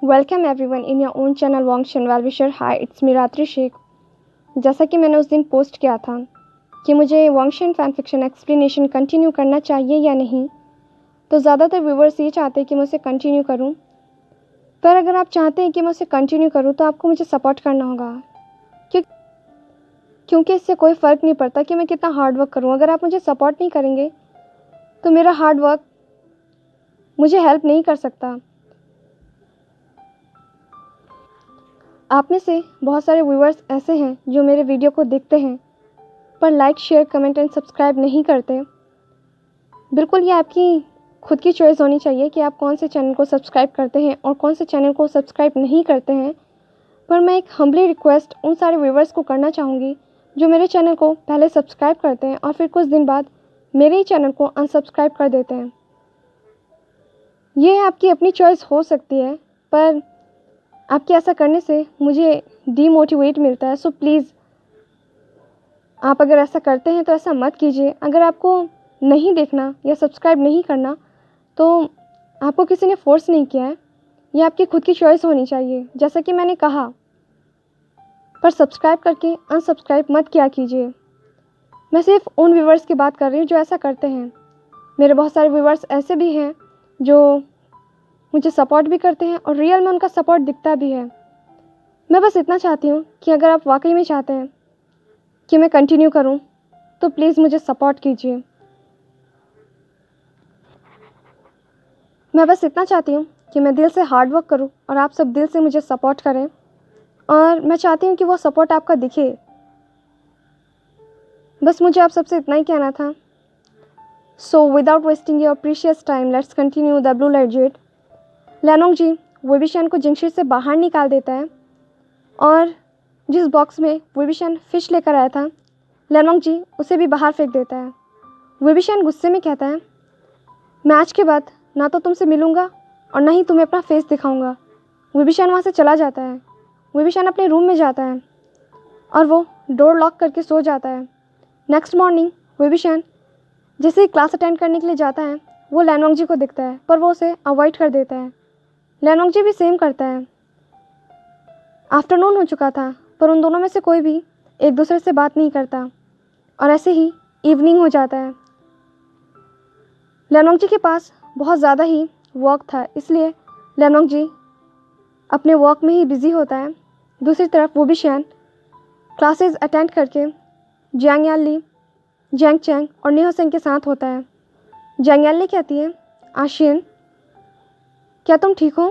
Welcome everyone in your own channel Wangshan wellwisher. Hi, it's me Ratri Shaikh. जैसा कि मैंने उस दिन पोस्ट किया था कि मुझे वांगशन फैन फिक्शन एक्सप्लेनेशन कंटिन्यू करना चाहिए या नहीं, तो ज़्यादातर व्यूवर्स ये चाहते हैं कि मैं उसे कंटिन्यू करूं। पर अगर आप चाहते हैं कि मैं उसे कंटिन्यू करूं तो आपको मुझे सपोर्ट करना होगा, क्यों क्योंकि इससे कोई फ़र्क नहीं पड़ता कि मैं कितना हार्ड वर्क करूं। अगर आप मुझे सपोर्ट नहीं करेंगे तो मेरा हार्ड वर्क मुझे हेल्प नहीं कर सकता। आप में से बहुत सारे व्यूवर्स ऐसे हैं जो मेरे वीडियो को देखते हैं पर like, share, comment and subscribe नहीं करते। बिल्कुल, ये आपकी खुद की चॉइस होनी चाहिए कि आप कौन से चैनल को सब्सक्राइब करते हैं और कौन से चैनल को सब्सक्राइब नहीं करते हैं। पर मैं एक हम्बली रिक्वेस्ट उन सारे व्यूवर्स को करना चाहूँगी जो मेरे चैनल को पहले सब्सक्राइब करते हैं और फिर कुछ दिन बाद मेरे ही चैनल को अनसब्सक्राइब कर देते हैं। ये आपकी अपनी चॉइस हो सकती है, पर आपके ऐसा करने से मुझे डीमोटिवेट मिलता है। सो प्लीज़, आप अगर ऐसा करते हैं तो ऐसा मत कीजिए। अगर आपको नहीं देखना या सब्सक्राइब नहीं करना तो आपको किसी ने फोर्स नहीं किया है, ये आपकी खुद की चॉइस होनी चाहिए, जैसा कि मैंने कहा। पर सब्सक्राइब करके अनसब्सक्राइब मत किया कीजिए। मैं सिर्फ उन व्यूवर्स की बात कर रही हूँ जो ऐसा करते हैं। मेरे बहुत सारे व्यूवर्स ऐसे भी हैं जो मुझे सपोर्ट भी करते हैं और रियल में उनका सपोर्ट दिखता भी है। मैं बस इतना चाहती हूँ कि अगर आप वाकई में चाहते हैं कि मैं कंटिन्यू करूँ तो प्लीज़ मुझे सपोर्ट कीजिए। मैं बस इतना चाहती हूँ कि मैं दिल से हार्ड वर्क करूँ और आप सब दिल से मुझे सपोर्ट करें, और मैं चाहती हूँ कि वो सपोर्ट आपका दिखे। बस मुझे आप सबसे इतना ही कहना था। So without wasting your precious time, let's continue the blue light jet. Lenong ji Vibhishan को जिंगशिर से बाहर निकाल देता है और जिस बॉक्स में विभीषण फिश लेकर आया था, लेनोंग जी उसे भी बाहर फेंक देता है। विभीषण गुस्से में कहता है, मैं आज के बाद ना तो तुमसे मिलूंगा और ना ही तुम्हें अपना फेस दिखाऊंगा। विभीषण वहाँ से चला जाता है। विभीषण अपने रूम में जाता है और वो डोर लॉक करके सो जाता है। नेक्स्ट मॉर्निंग विभीषण जैसे ही क्लास अटेंड करने के लिए जाता है, वो लेनोंग जी को दिखता है, पर वो उसे अवॉइड कर देता है। लेनोंग जी भी सेम करता है। आफ्टरनून हो चुका था, पर उन दोनों में से कोई भी एक दूसरे से बात नहीं करता और ऐसे ही इवनिंग हो जाता है। लेनोंग जी के पास बहुत ज़्यादा ही वर्क था, इसलिए लेनोंग जी अपने वर्क में ही बिज़ी होता है। दूसरी तरफ विभीषण क्लासेस अटेंड करके जियांग यानली, जैंग चैंग और निहो सेंग के साथ होता है। जियांग यानली कहती है, आशियन क्या तुम ठीक हो?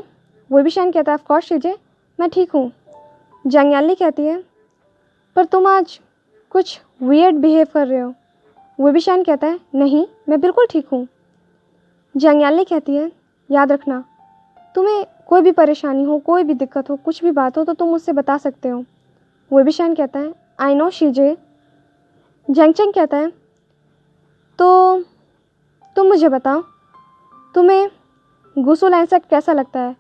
विभीषण कहता है, ऑफ कोर्स शीजे, मैं ठीक हूँ। जियांग यानली कहती है, पर तुम आज कुछ वियर्ड बिहेव कर रहे हो। विभीषण कहता है, नहीं, मैं बिल्कुल ठीक हूँ। जियांग यानली कहती है, याद रखना, तुम्हें कोई भी परेशानी हो, कोई भी दिक्कत हो, कुछ भी बात हो तो तुम मुझसे बता सकते हो। विभीषण कहता है, आई नो शीजे। जियांग चैंग कहता है, तो तुम मुझे बताओ, तुम्हें गुसुल इंसेक्ट कैसा लगता है?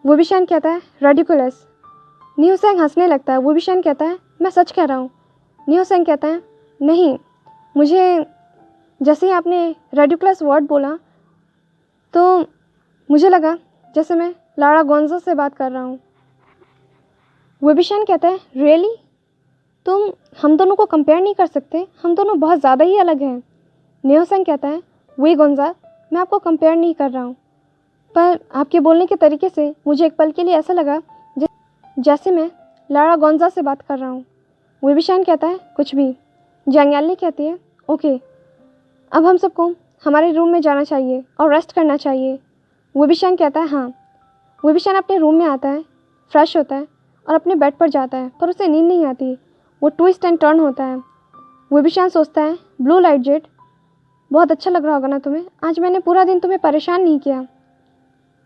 विभीषण कहता है, रेडिकुलस। निहो सेंग हंसने लगता है। विभीषण कहता है, मैं सच कह रहा हूँ। निहो सेंग कहता है, नहीं, मुझे जैसे ही आपने रेडिकुलस वर्ड बोला तो मुझे लगा जैसे मैं लारा गोंजा से बात कर रहा हूँ। विभीषण कहता है, रियली? तुम हम दोनों को कंपेयर नहीं कर सकते, हम दोनों बहुत ज़्यादा ही अलग हैं। निहो सेंग कहता है, वही गोंजा, मैं आपको कंपेयर नहीं कर रहा हूँ, पर आपके बोलने के तरीके से मुझे एक पल के लिए ऐसा लगा जैसे मैं लारा गोंजा से बात कर रहा हूँ। विभीषण कहता है, कुछ भी। जियांग यानली कहती है, ओके, अब हम सबको हमारे रूम में जाना चाहिए और रेस्ट करना चाहिए। विभीषण कहता है, हाँ। विभीषण अपने रूम में आता है, फ्रेश होता है और अपने बेड पर जाता है, पर उसे नींद नहीं आती। वो ट्विस्ट एंड टर्न होता है। विभीषण सोचता है, ब्लू लाइट जेट, बहुत अच्छा लग रहा होगा ना तुम्हें, आज मैंने पूरा दिन तुम्हें परेशान नहीं किया,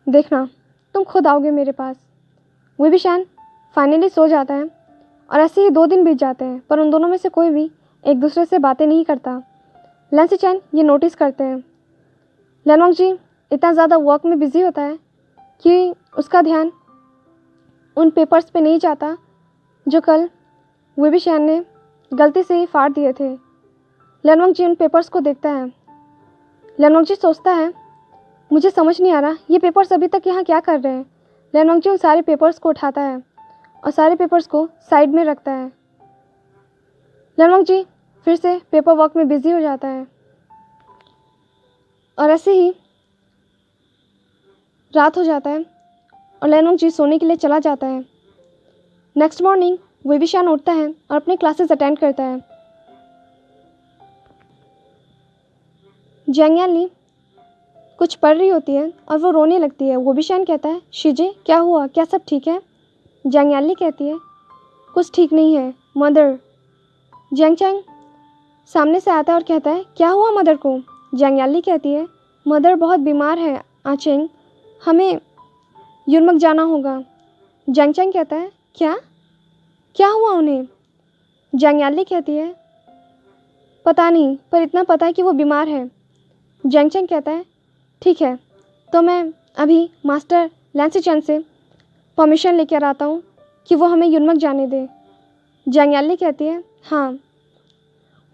देखना तुम खुद आओगे मेरे पास। विभीषण फाइनली सो जाता है और ऐसे ही 2 दिन बीत जाते हैं, पर उन दोनों में से कोई भी एक दूसरे से बातें नहीं करता। लैंसी चैन ये नोटिस करते हैं। लेनोंग जी इतना ज़्यादा वर्क में बिज़ी होता है कि उसका ध्यान उन पेपर्स पे नहीं जाता जो कल विभीषण ने गलती से ही फाड़ दिए थे। लेनोंग जी उन पेपर्स को देखता है। लेनोंग जी सोचता है, मुझे समझ नहीं आ रहा ये पेपर्स अभी तक यहाँ क्या कर रहे हैं। लेनोंग जी उन सारे पेपर्स को उठाता है और सारे पेपर्स को साइड में रखता है। लेनोंग जी फिर से पेपर वर्क में बिजी हो जाता है और ऐसे ही रात हो जाता है और लेनोंग जी सोने के लिए चला जाता है। नेक्स्ट मॉर्निंग वेबिशान उठता है और अपने क्लासेस अटेंड करता है। जैंग यानली कुछ पढ़ रही होती है और वो रोने लगती है। वेबिशान कहता है, शिजे क्या हुआ, क्या सब ठीक है? जैंग यानली कहती है, कुछ ठीक नहीं है मदर। जैंग चैंग सामने से आता है और कहता है, क्या हुआ मदर को? जैंग यानली कहती है, मदर बहुत बीमार है आचेंग, हमें युनमक जाना होगा। जैंग चैंग कहता है, क्या क्या हुआ उन्हें? जैंग यानली कहती है, पता नहीं, पर इतना पता है कि वो बीमार है। जैंग चैंग कहता है, ठीक है, तो मैं अभी मास्टर लैंसीचैन से परमिशन लेकर आता हूँ कि वो हमें युनमक जाने दे। जैंग यानली कहती है, हाँ।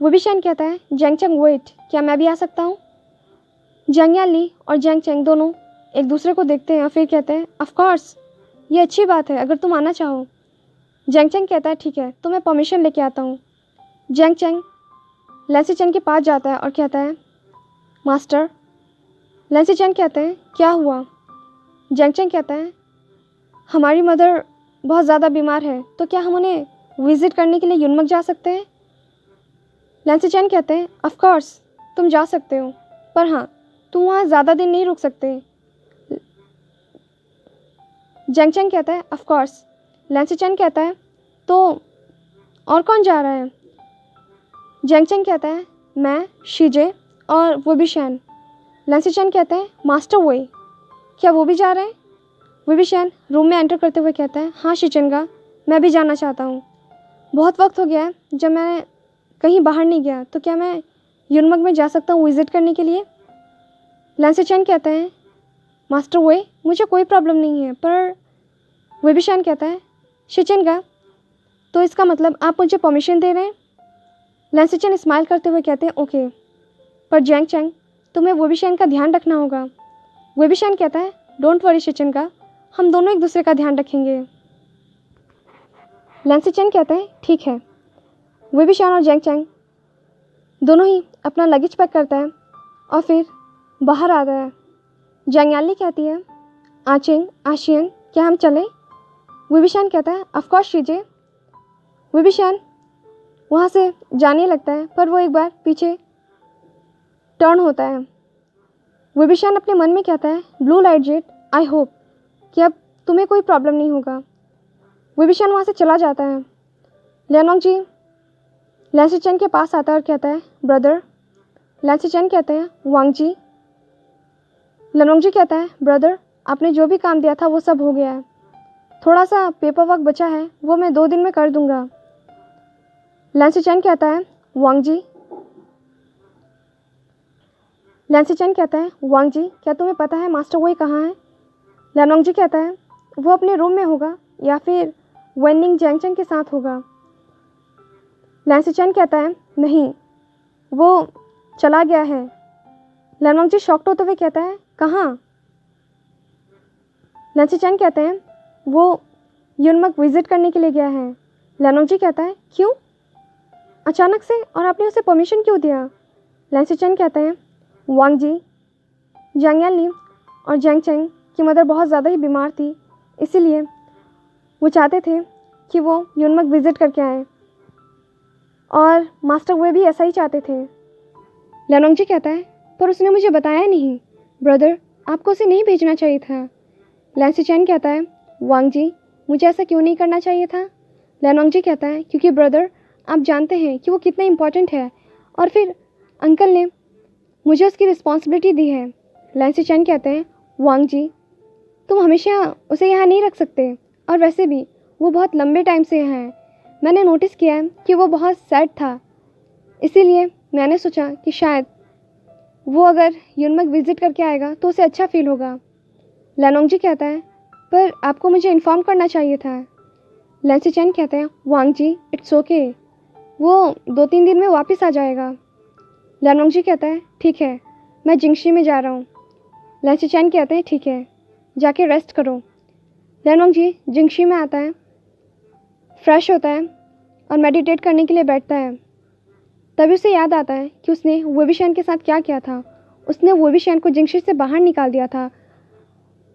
वेबिशान कहता है, जैंग चैंग वेट, क्या मैं भी आ सकता हूँ? जैंग यानली और जैंग चैंग दोनों एक दूसरे को देखते हैं और फिर कहते हैं, ऑफ कोर्स, ये अच्छी बात है अगर तुम आना चाहो। जैंग चैंग कहता है, ठीक है, तो मैं परमिशन लेके आता हूँ। जैंग चैंग लैंसीचैन के पास जाता है और कहता है, मास्टर। लैंसीचैन कहते हैं, क्या हुआ? जैंग चैंग कहता है, हमारी मदर बहुत ज़्यादा बीमार है, तो क्या हम उन्हें विज़िट करने के लिए युनमक जा सकते हैं? लैंसीचैन कहते हैं, ऑफ कोर्स, तुम जा सकते हो, पर हाँ, तुम वहाँ ज़्यादा दिन नहीं रुक सकते। जैंग चैंग कहता है, ऑफ कोर्स। लैंसीचैन कहता है, तो और कौन जा रहा है? जैंग चैंग कहता है, मैं, शिजे और वेबिशान। लैंसीचैन कहता है, मास्टर वोई, क्या वो भी जा रहे हैं? वेबिशान रूम में एंटर करते हुए कहता है, हाँ शिचेंगा, मैं भी जाना चाहता हूँ। बहुत वक्त हो गया है जब मैं कहीं बाहर नहीं गया, तो क्या मैं युनमक में जा सकता हूँ विज़िट करने के लिए? लैंसीचैन कहता है, मास्टर वोई, मुझे कोई प्रॉब्लम नहीं है, पर वेबिशान कहता है, शिचेंगा, तो इसका मतलब आप मुझे परमिशन दे रहे हैं? लैंसीचैन स्माइल करते हुए कहते हैं, ओके, पर जैंग चैंग, तुम्हें वेबिशान का ध्यान रखना होगा। वेबिशान कहता है, डोंट वरी शिचेंगा, हम दोनों एक दूसरे का ध्यान रखेंगे। लैंसीचैन कहते हैं, ठीक है। वेबिशान और जैंग चैंग दोनों ही अपना लगेज पैक करता है और फिर बाहर आता है। जैंग यानली कहती है, आचेंग, आशियन, क्या हम चलें? वेबिशान कहता है, ऑफ कोर्स शिजे। वेबिशान वहाँ से जाने लगता है, पर वो एक बार पीछे टर्न होता है। वेबिशान अपने मन में कहता है, blue light jet, I hope कि अब तुम्हें कोई प्रॉब्लम नहीं होगा। वेबिशान वहाँ से चला जाता है। लेनोंग जी लैंसीचैन के पास आता है और कहता है, ब्रदर। लैंसीचैन कहते हैं, वांग जी। लेनोंग जी कहता है, ब्रदर, आपने जो भी काम दिया था वो सब हो गया है, थोड़ा सा पेपर वर्क बचा है, वो मैं 2 दिन में कर दूंगा। लैंसीचैन कहता है, वांग जी। लैंसीचैन कहता है, वांग जी, क्या तुम्हें पता है मास्टर वोई कहाँ है? लेनोंग जी कहता है, वो अपने रूम में होगा या फिर वेनिंग जैंग चैंग के साथ होगा। लैंसीचैन कहता है, नहीं, वो चला गया है। लेनोंग जी शॉक्ड होते हुए कहता है, कहाँ? लैंसीचैन कहते हैं, वो युनमक विजिट करने के लिए गया है। लेनोंग जी कहता है, क्यों अचानक से, और आपने उसे परमिशन क्यों दिया? लैंसीचैन कहते हैं, वांग जी, जैंग यानली और जैंग चैंग की मदर बहुत ज़्यादा ही बीमार थी, इसीलिए वो चाहते थे कि वो युनमक विज़िट करके आए, और मास्टर वे भी ऐसा ही चाहते थे। लेनोंग जी कहता है, पर उसने मुझे बताया नहीं। ब्रदर, आपको उसे नहीं भेजना चाहिए था। लैंसीचैन कहता है, वांग जी, मुझे ऐसा क्यों नहीं करना चाहिए था? लेनोंग जी कहता है, क्योंकि ब्रदर, आप जानते हैं कि वो कितना इम्पोर्टेंट है, और फिर अंकल ने मुझे उसकी रिस्पॉन्सिबिलिटी दी है। लैंसीचैन कहते हैं, वांग जी, तुम हमेशा उसे यहाँ नहीं रख सकते, और वैसे भी वो बहुत लंबे टाइम से यहाँ है। मैंने नोटिस किया है कि वो बहुत सैड था, इसीलिए मैंने सोचा कि शायद वो अगर युनमक विज़िट करके आएगा तो उसे अच्छा फील होगा। लेनोंग जी कहता है, पर आपको मुझे इन्फॉर्म करना चाहिए था। लैंसीचैन कहते हैं, वांग जी, इट्स ओके, वो 2-3 दिन में वापस आ जाएगा। लेनोंग जी कहता है, ठीक है, मैं जिंगशी में जा रहा हूँ। लैंसीचैन कहते हैं, ठीक है, जाके रेस्ट करो। लियानोंग जी जिंगशी में आता है, फ्रेश होता है और मेडिटेट करने के लिए बैठता है। तभी उसे याद आता है कि उसने वेबिशान के साथ क्या किया था। उसने वेबिशान को जिंगशी से बाहर निकाल दिया था।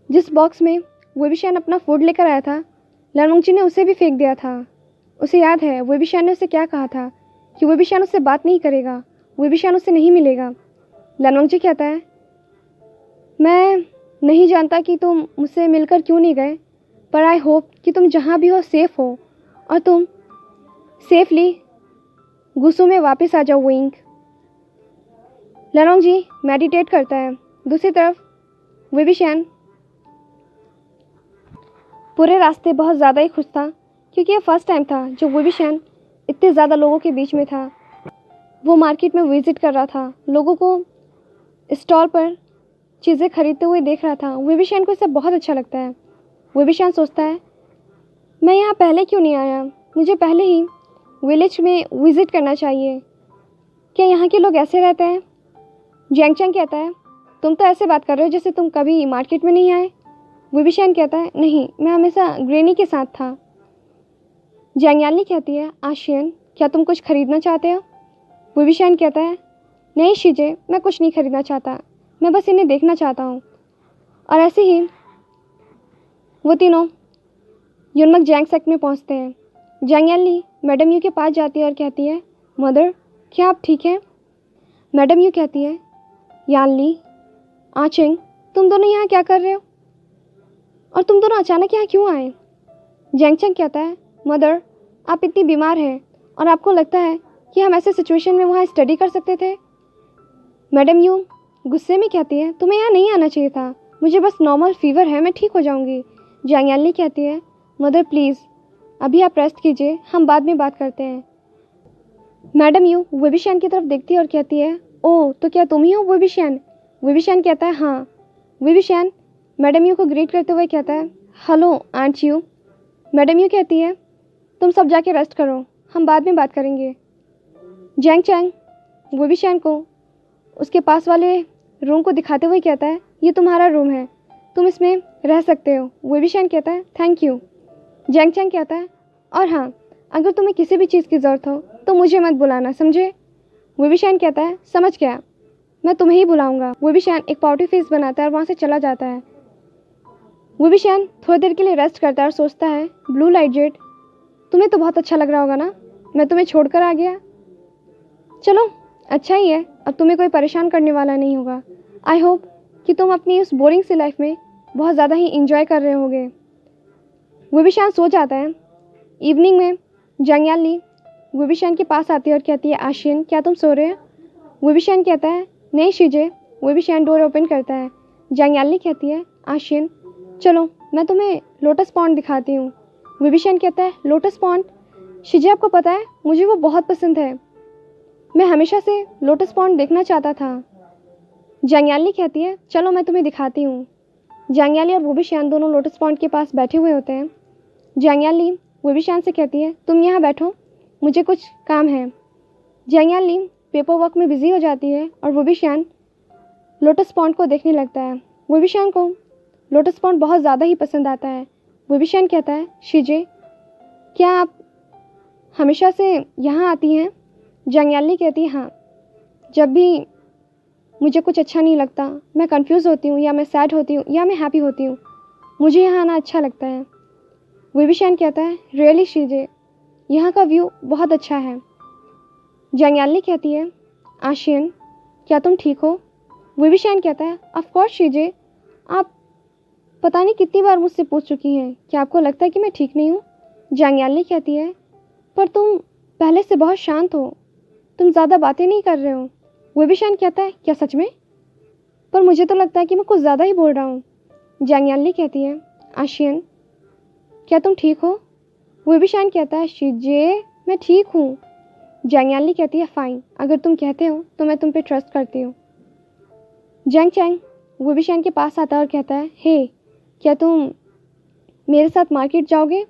जिस बॉक्स में वेबिशान अपना फूड लेकर आया था, लियानोंग जी ने उसे भी फेंक दिया था। उसे याद है वेबिशान ने उसे क्या कहा था कि वेबिशान उससे बात नहीं करेगा, वेबिशान उससे नहीं मिलेगा। लियानोंग जी कहता है, मैं नहीं जानता कि तुम मुझसे मिलकर क्यों नहीं गए, पर आई होप कि तुम जहाँ भी हो सेफ हो और तुम सेफली गुसू में वापस आ जाओ विंग। लियानोंग जी मेडिटेट करता है। दूसरी तरफ वेबिशान पूरे रास्ते बहुत ज़्यादा ही खुश था, क्योंकि ये फर्स्ट टाइम था जो वेबिशान इतने ज़्यादा लोगों के बीच में था। वो मार्केट में विजिट कर रहा था, लोगों को स्टॉल पर चीज़ें खरीदते हुए देख रहा था। वेबिशान को इसे बहुत अच्छा लगता है। वेबिशान सोचता है, मैं यहाँ पहले क्यों नहीं आया, मुझे पहले ही विलेज में विज़िट करना चाहिए। क्या यहाँ के लोग ऐसे रहते हैं? जैंगचैंग कहता है, तुम तो ऐसे बात कर रहे हो जैसे तुम कभी मार्केट में नहीं आए। वेबिशान कहता है, नहीं, मैं हमेशा ग्रेनी के साथ था। जैंगयाली कहती है, आशियन क्या तुम कुछ खरीदना चाहते हो? वेबिशान कहता है, नहीं शीजे, मैं कुछ नहीं खरीदना चाहता, मैं बस इन्हें देखना चाहता हूँ। और ऐसे ही वो तीनों युनमक जैंग सेक्ट में पहुँचते हैं। जैंगयाली मैडम यू के पास जाती है और कहती है, मदर क्या आप ठीक हैं? मैडम यू कहती है, यानली, आचिंग, तुम दोनों यहाँ क्या कर रहे हो और तुम दोनों अचानक यहाँ क्यों आए? जैंगचैंग कहता है, मदर आप इतनी बीमार हैं और आपको लगता है कि हम ऐसे सिचुएशन में वहाँ स्टडी कर सकते थे? मैडम यू गुस्से में कहती है, तुम्हें यहाँ नहीं आना चाहिए था, मुझे बस नॉर्मल फीवर है, मैं ठीक हो जाऊँगी। जैंगयाली कहती है, मदर प्लीज़ अभी आप रेस्ट कीजिए, हम बाद में बात करते हैं। मैडम यू वेबिशान की तरफ देखती है और कहती है, ओह तो क्या तुम ही हो वेबिशान? वेबिशान कहता है, हाँ। वेबिशान मैडम यू को ग्रीट करते हुए कहता है, hello aunt you. Madam you कहती है, तुम सब जाके रेस्ट करो, हम बाद में बात करेंगे। जैंगचैंग वेबिशान को उसके पास वाले रूम को दिखाते हुए कहता है, ये तुम्हारा रूम है, तुम इसमें रह सकते हो। वेबिशान कहता है, थैंक यू। जैंगचैंग कहता है, और हाँ, अगर तुम्हें किसी भी चीज़ की ज़रूरत हो तो मुझे मत बुलाना, समझे? वेबिशान कहता है, समझ गया, मैं तुम्हें ही बुलाऊंगा। वेबिशान एक पाउटी फेस बनाता है और वहाँ से चला जाता है। वेबिशान थोड़ी देर के लिए रेस्ट करता है और सोचता है, ब्लू लाइट जेट, तुम्हें तो बहुत अच्छा लग रहा होगा ना, मैं तुम्हें छोड़कर आ गया। चलो अच्छा ही है, अब तुम्हें कोई परेशान करने वाला नहीं होगा। आई होप कि तुम अपनी उस बोरिंग सी लाइफ में बहुत ज़्यादा ही इंजॉय कर रहे होगे। वेबिशान सो जाता है। इवनिंग में जंगयाली वेबिशान के पास आती है और कहती है, आशियन क्या तुम सो रहे हो? वेबिशान कहता है, नहीं शीजे। वेबिशान डोर ओपन करता है। जंगयाली कहती है, आशियन चलो मैं तुम्हें लोटस पॉन्ड दिखाती हूँ। वेबिशान कहता है, लोटस पॉन्ड? शीजे आपको पता है मुझे वो बहुत पसंद है, मैं हमेशा से लोटस पॉन्ड देखना चाहता था। जंगयाली कहती है, चलो मैं तुम्हें दिखाती हूँ। जंगयाली और वेबिशान दोनों लोटस पॉन्ड के पास बैठे हुए होते हैं। जंगयाली वेबिशान से कहती है, तुम यहाँ बैठो, मुझे कुछ काम है। जंगयाली पेपर वर्क में बिजी हो जाती है और वेबिशान लोटस पॉन्ड को देखने लगता है। वेबिशान को लोटस पॉन्ड बहुत ज़्यादा ही पसंद आता है। वेबिशान कहता है, शीजे क्या आप हमेशा से यहाँ आती हैं? जंगयाली कहती है, हाँ, जब भी मुझे कुछ अच्छा नहीं लगता, मैं कंफ्यूज होती हूँ या मैं सैड होती हूँ या मैं हैप्पी होती हूँ, मुझे यहाँ आना अच्छा लगता है। वेबिशान कहता है, रियली शीजे, यहाँ का व्यू बहुत अच्छा है। जंगयाली कहती है, आशियन क्या तुम ठीक हो? वेबिशान कहता है, ऑफ कोर्स शीजे, आप पता नहीं कितनी बार मुझसे पूछ चुकी हैं, क्या आपको लगता है कि मैं ठीक नहीं हूँ? जंगयाली कहती है, पर तुम पहले से बहुत शांत हो, तुम ज़्यादा बातें नहीं कर रहे हो। वेबिशान कहता है, क्या सच में? पर मुझे तो लगता है कि मैं कुछ ज़्यादा ही बोल रहा हूँ। जंगयाली कहती है, आशियन क्या तुम ठीक हो? वेबिशान कहता है, शीजे मैं ठीक हूँ। जंगयाली कहती है, फाइन, अगर तुम कहते हो तो मैं तुम पे ट्रस्ट करती हूँ। जैंगचैंग वेबिशान के पास आता है और कहता है, हे क्या तुम मेरे साथ मार्केट जाओगे?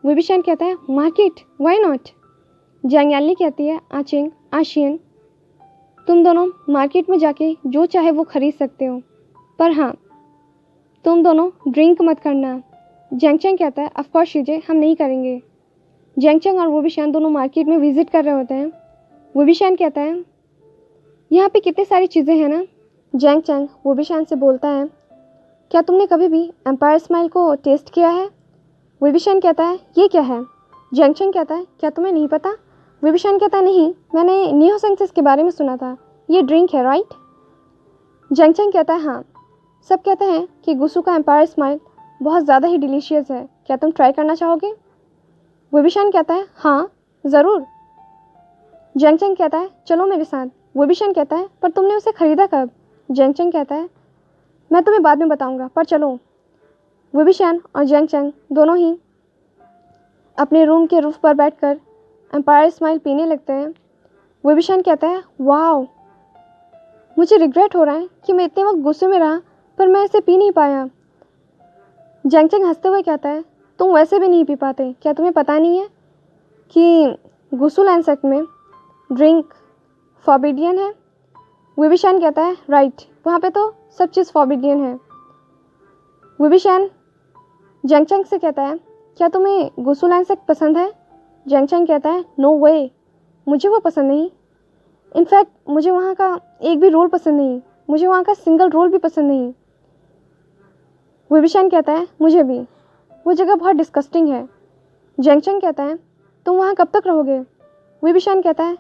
वेबिशान कहता है, मार्केट, व्हाई नॉट? जंगयाली कहती है, आशियन तुम दोनों मार्केट में जाके जो चाहे वो खरीद सकते हो, पर हाँ तुम दोनों ड्रिंक मत करना। जैंगचैंग कहता है ऑफ कोर्स शीजे, हम नहीं करेंगे। जैंगचैंग और वुबिशान दोनों मार्केट में विजिट कर रहे होते हैं। वुबिशान कहता है यहाँ पे कितनी सारी चीज़ें हैं ना। जैंगचैंग वुबिशान से बोलता है क्या तुमने कभी भी एम्पायर स्माइल को टेस्ट किया है? वुबिशान कहता है ये क्या है? जैंगचैंग कहता है क्या तुम्हें नहीं पता? वुबिशान कहता है नहीं, मैंने नियोसेंसिस के बारे में सुना था, ये ड्रिंक है राइट? जैंगचैंग कहता है हाँ, सब कहते हैं कि गुसु का एम्पायर स्माइल बहुत ज़्यादा ही डिलीशियस है, क्या तुम ट्राई करना चाहोगे? वुबिशान कहता है हाँ ज़रूर। जैंगचैंग कहता है चलो मेरे साथ। वुबिशान कहता है पर तुमने उसे ख़रीदा कब? जैंगचैंग कहता है मैं तुम्हें बाद में बताऊंगा, पर चलो। वुबिशान और जैंगचैंग दोनों ही अपने रूम के रूफ पर बैठकर एम्पायर स्माइल पीने लगते हैं। वुबिशान कहता है वाओ, मुझे रिग्रेट हो रहा है कि मैं इतने वक्त गुस्से में रहा पर मैं इसे पी नहीं पाया। जैंगचैंग हंसते हुए कहता है तुम वैसे भी नहीं पी पाते, क्या तुम्हें पता नहीं है कि गुसु लैंड में ड्रिंक फॉरबिडियन है? वुबिशान कहता है राइट, वहाँ पे तो सब चीज़ फॉरबिडियन है। वुबिशान जैंगचैंग से कहता है क्या तुम्हें गुसु लैंड पसंद है? जैंगचैंग कहता है नो वे, मुझे वो पसंद नहीं। इनफैक्ट मुझे वहाँ का एक भी रोल पसंद नहीं, मुझे वहाँ का सिंगल रोल भी पसंद नहीं। वुबिशान कहता है मुझे भी, वो जगह बहुत डिस्कस्टिंग है। जैंगचैंग कहता है तुम वहाँ कब तक रहोगे? वुबिशान कहता है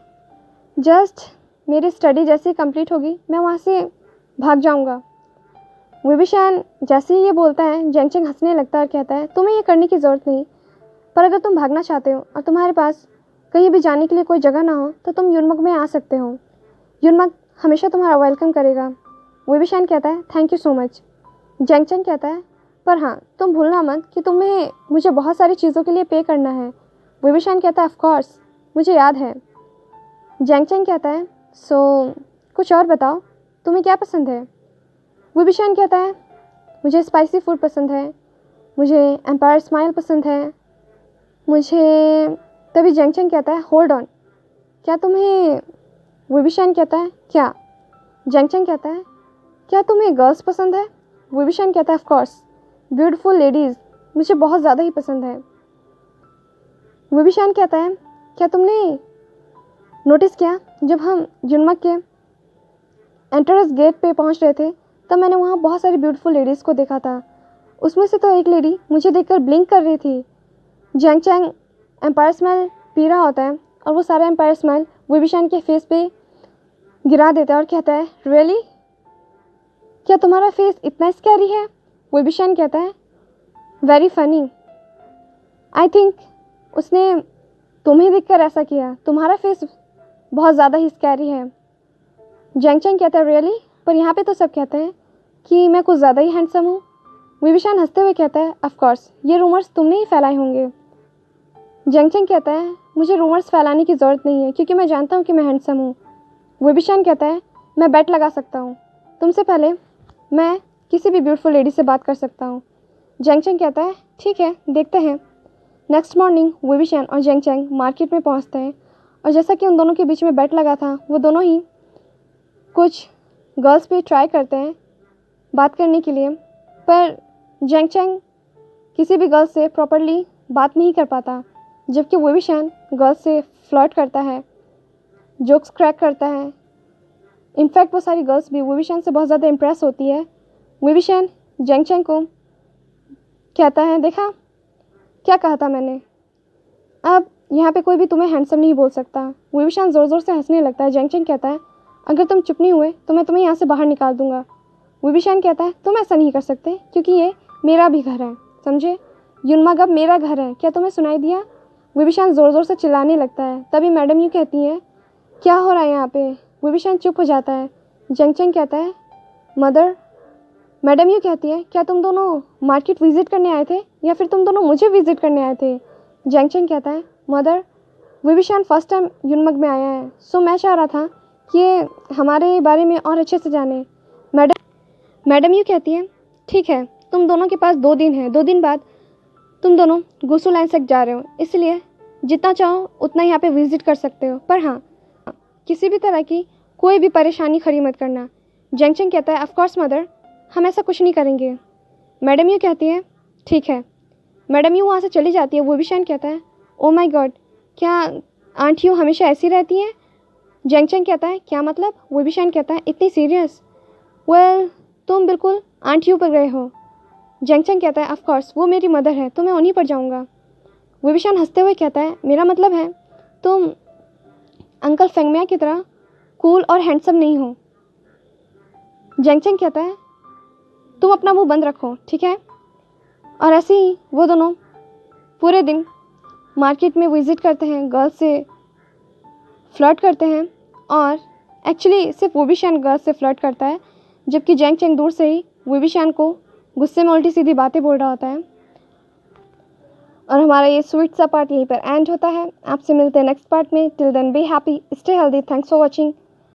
जस्ट मेरी स्टडी जैसे ही कंप्लीट होगी मैं वहाँ से भाग जाऊँगा। वुबिशान जैसे ही ये बोलता है जैंगचैंग हंसने लगता है और कहता है तुम्हें ये करने की ज़रूरत नहीं, पर अगर तुम भागना चाहते हो और तुम्हारे पास कहीं भी जाने के लिए कोई जगह ना हो तो तुम युनमग में आ सकते हो, युनमग हमेशा तुम्हारा वेलकम करेगा। वुबिशान कहता है थैंक यू सो मच। जैंगचैंग कहता है पर हाँ तुम भूलना मत कि तुम्हें मुझे बहुत सारी चीज़ों के लिए पे करना है। वुबिशान कहता है ऑफ कोर्स, मुझे याद है। जैंगचैंग कहता है सो कुछ और बताओ, तुम्हें क्या पसंद है? वुबिशान कहता है मुझे स्पाइसी फूड पसंद है, मुझे एम्पायर स्माइल पसंद है, मुझे। तभी जैंगचैंग कहता है होल्ड ऑन, क्या तुम्हें? वुबिशान कहता है क्या? जैंगचैंग कहता है क्या तुम्हें गर्ल्स पसंद है? वुबिशान कहता है ऑफ कोर्स, ब्यूटीफुल लेडीज़ मुझे बहुत ज़्यादा ही पसंद है। वुबिशान कहता है क्या तुमने नोटिस किया जब हम युनमग के एंट्रेंस गेट पे पहुंच रहे थे तब मैंने वहाँ बहुत सारी ब्यूटीफुल लेडीज़ को देखा था, उसमें से तो एक लेडी मुझे देखकर ब्लिंक कर रही थी। जैंगचैंग एम्पायर स्माइल पी रहा होता है और वो सारा एम्पायर स्माइल वुबिशान के फेस पे गिरा देता है और कहता है रियली, क्या तुम्हारा फेस इतना स्कैरी है? वुबिशान कहता है वेरी फनी, आई थिंक उसने तुम्हें देखकर ऐसा किया, तुम्हारा फेस बहुत ज़्यादा ही स्कैरी है। जैंगचैंग कहता है रियली, पर यहाँ पे तो सब कहते हैं कि मैं कुछ ज़्यादा ही हैंडसम हूँ। वुबिशान हंसते हुए कहता है ऑफ कोर्स, ये रूमर्स तुमने ही फैलाए होंगे। जैंगचैंग कहता है मुझे रूमर्स फैलाने की ज़रूरत नहीं है क्योंकि मैं जानता हूँ कि मैं हैंडसम हूँ। वुबिशान कहता है मैं बेट लगा सकता हूँ, तुमसे पहले मैं किसी भी ब्यूटीफुल लेडी से बात कर सकता हूँ। जैंगचैंग कहता है ठीक है, देखते हैं। नेक्स्ट मॉर्निंग वुबिशान और जैंगचैंग मार्केट में पहुँचते हैं और जैसा कि उन दोनों के बीच में बेट लगा था, वो दोनों ही कुछ गर्ल्स पे ट्राई करते हैं बात करने के लिए, पर जैंगचैंग किसी भी गर्ल से प्रॉपरली बात नहीं कर पाता, जबकि वुबिशान गर्ल्स से फ्लर्ट करता है, जोक्स क्रैक करता है। इनफैक्ट वो सारी गर्ल्स भी वुबिशान से बहुत ज़्यादा इम्प्रेस होती है। वुबिशान जैंगचैंग को कहता है देखा क्या कहा था मैंने, अब यहाँ पे कोई भी तुम्हें हैंडसम नहीं बोल सकता। वुबिशान ज़ोर ज़ोर से हंसने लगता है। जैंगचैंग कहता है अगर तुम चुप नहीं हुए तो मैं तुम्हें यहाँ से बाहर निकाल दूंगा। वुबिशान कहता है तुम ऐसा नहीं कर सकते क्योंकि ये मेरा भी घर है, समझे? युनमग अब मेरा घर है, क्या तुम्हें सुनाई दिया? वुबिशान ज़ोर ज़ोर से चिल्लाने लगता है। तभी मैडम यूँ कहती हैं क्या हो रहा है यहाँ पे? वुबिशान चुप हो जाता है। जैंगचैंग कहता है मदर। मैडम यूँ कहती है क्या तुम दोनों मार्केट विज़िट करने आए थे या फिर तुम दोनों मुझे विज़िट करने आए थे? जैंगचैंग कहता है मदर, वुबिशान फर्स्ट टाइम युनमग में आया है, सो मैं चाह रहा था कि ये हमारे बारे में और अच्छे से जाने। मैडम यूँ कहती है ठीक है, तुम दोनों के पास 2 दिन है, 2 दिन बाद तुम दोनों गुसु लैंड जा रहे हो, इसलिए जितना चाहो उतना यहाँ पे विज़िट कर सकते हो, पर हाँ किसी भी तरह की कोई भी परेशानी खड़ी मत करना। जैंगचैंग कहता है ऑफ कोर्स मदर, हम ऐसा कुछ नहीं करेंगे। मैडम यूँ कहती है ठीक है, मैडम यू वहाँ से चली जाती है। वो भी शान कहता है ओ माय गॉड, क्या आंट यू हमेशा ऐसी रहती हैं? जैंग चैंग कहता है क्या मतलब? वो भी शान कहता है इतनी सीरियस? वेल तुम बिल्कुल आंट यू पर गए हो। जैंग चैंग कहता है ऑफ कोर्स वो मेरी मदर है तो मैं उन्हीं पर जाऊँगा। वो भी शान हंसते हुए कहता है मेरा मतलब है तुम अंकल फेंगमिया की तरह कूल और हैंडसम नहीं हो। जैंग चैंग कहता है तुम अपना मुंह बंद रखो ठीक है। और ऐसे ही वो दोनों पूरे दिन मार्केट में विज़िट करते हैं, गर्ल्स से फ्लर्ट करते हैं। और एक्चुअली सिर्फ वो भी शान गर्ल्स से फ्लर्ट करता है, जबकि जैंग चैंग दूर से ही वो भी शान को गुस्से में उल्टी सीधी बातें बोल रहा होता है। और हमारा ये स्वीट सा पार्ट यहीं पर एंड होता है। आपसे मिलते हैं नेक्स्ट पार्ट में। Till then be happy, stay healthy, thanks for watching.